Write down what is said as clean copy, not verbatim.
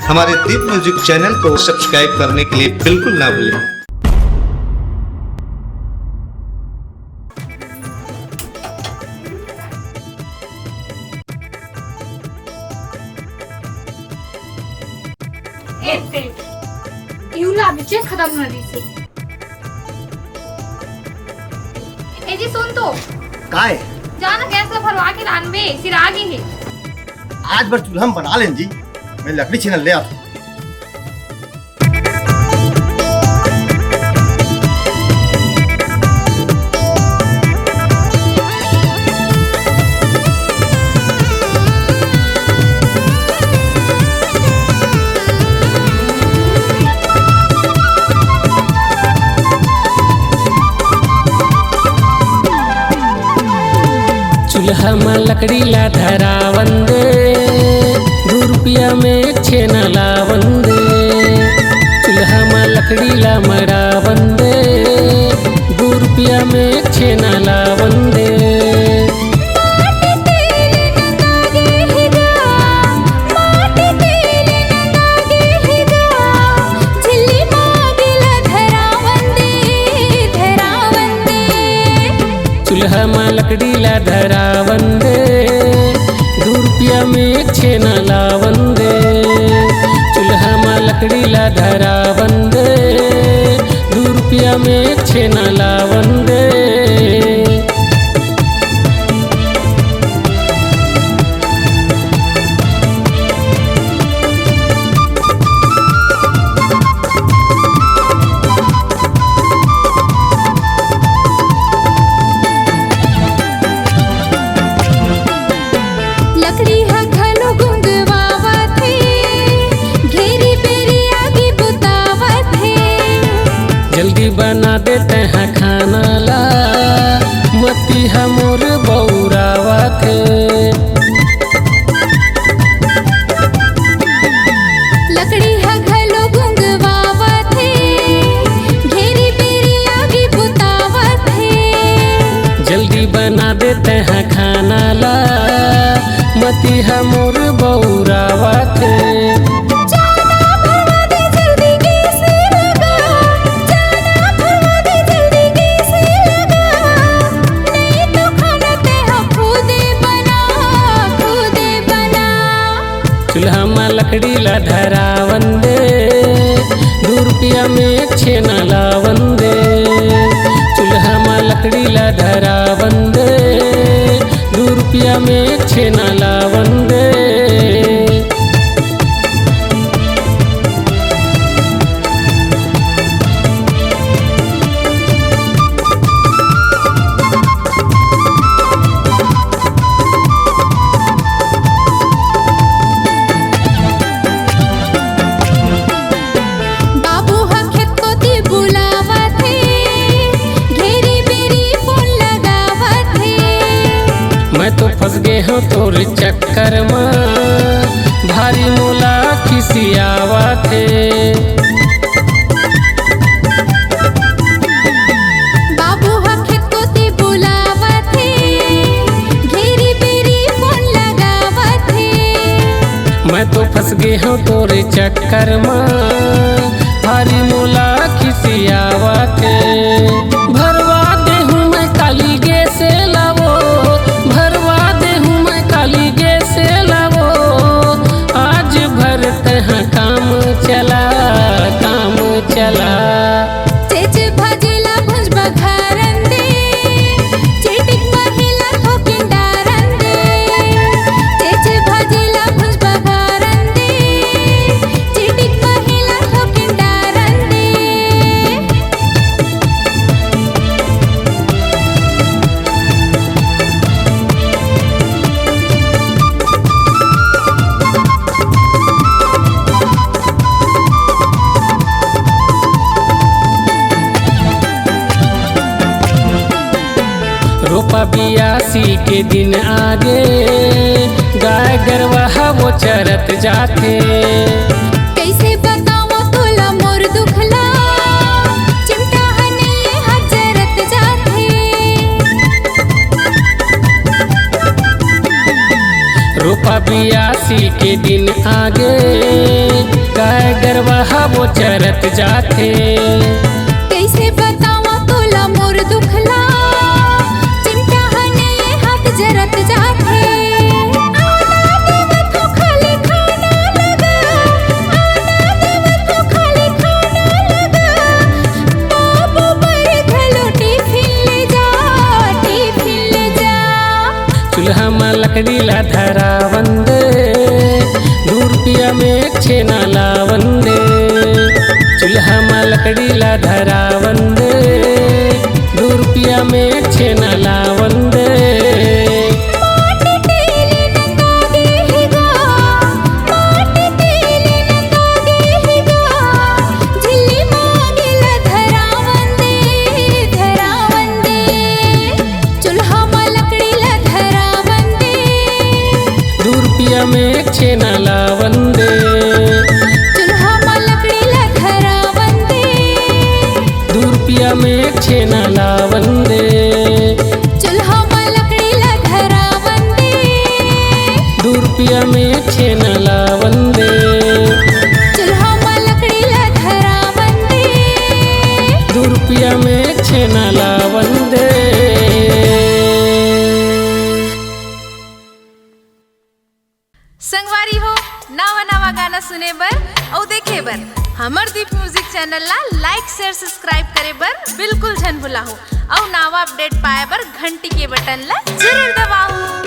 हमारे दीप music channel को subscribe करने के लिए बिल्कुल ना भूलें। खत्म होना दीजिए। जी सुन तो काय जाना गैस का भरवा के लान में सिर आगे है। आज बार चूल्हा हम बना लें जी। मैं लकड़ी छीन ले आता। चूल्हा में लकड़ी ला धरावंदे, 2 रुपया में एक छेना लावंदे। चूल्हा में लकड़ी ला मरावंदे, 2 रुपया में एक छेना लावंदे। चूल्हा में लकड़ी ला धरावंदे, 2 रुपया में एक छेना लावंदे। चूल्हा में लकड़ी ला धरावंदे, 2 रुपया में एक छेना लावंदे। जल्दी बना देते हैं खाना ला, मती हमोर बौरावा थे। लकड़ी है घलो गुंगवावा थे, घेरी बेरी आगे बुतावा थे। जल्दी बना देते हैं खाना ला, मती हमोर बौरावा थे। चूल्हा में लकड़ी ला धरावंदे, 2 रुपया में एक छेना लावंदे। चूल्हा में लकड़ी ला धरावंदे, 2 रुपया में एक छेना लावंदे। मैं तो फंस गए हो तोर चक्कर में, भारी मोला खिसियावा थे। बाबू खेत को ते बुलावा थे, घेरी बेरी फोन लगावा थे। मैं तो फंस गए हो तोर चक्कर में, भारी मोला खिसियावा थे। भरवा दे हूँ मैं काली गे से लावो, चला चेच भाजीला भुज बघारंदे, चिटिक महिला ठोकिन डारंदे। चेच भाजीला भुज बघारंदे, चिटिक महिला ठोकिन डारंदे। रोपा 82 के दिन आगे, गाय गरवा वो चरत जाते। कैसे बताओ तोला मोर दुखला, चिमटा हने हजरत जाते। रोपा 82 के दिन आगे, गरबा वो चरत जाथे। कैसे बतावा तोला मोर दुखला, चिमटा हने हाथ जरत जाथे। आना देव तो खाली खाना लगा, आना देव तो खाली खाना लगा। बाबू पर घलो टिफिन ले जा, टिफिन ले जा। चूल्हा में लकड़ी ला धरावंदे, 2 रुपया में छेना लावंदे। चूल्हा में लकड़ी ला धरावंदे, 2 रुपया में छेना लावंदे। माटी तेली नंगा गेहिगा, माटी तेली नंगा गेहिगा। झिल्ली मांगेला धरावंदे, धरावंदे। चूल्हा में लकड़ी ला धरावंदे, 2 रुपया में छेना लावंदे। चूल्हा में लकड़ी ला धरावंदे, 2 रुपया में छेना लावंदे। चूल्हा में लकड़ी ला धरावंदे, 2 रुपया में छेना लावंदे। चूल्हा में लकड़ी ला धरावंदे। 2 रुपया में छेना लावंदे। संगवारी हो नवा नवा गाना सुने बर और देखे बर हमर दीप म्यूजिक चैनल ला लाइक शेयर सब्सक्राइब करे बर बिल्कुल झन भुलाहो और नवा अपडेट पाए बर घंटी के बटन ला जरूर दबाओ।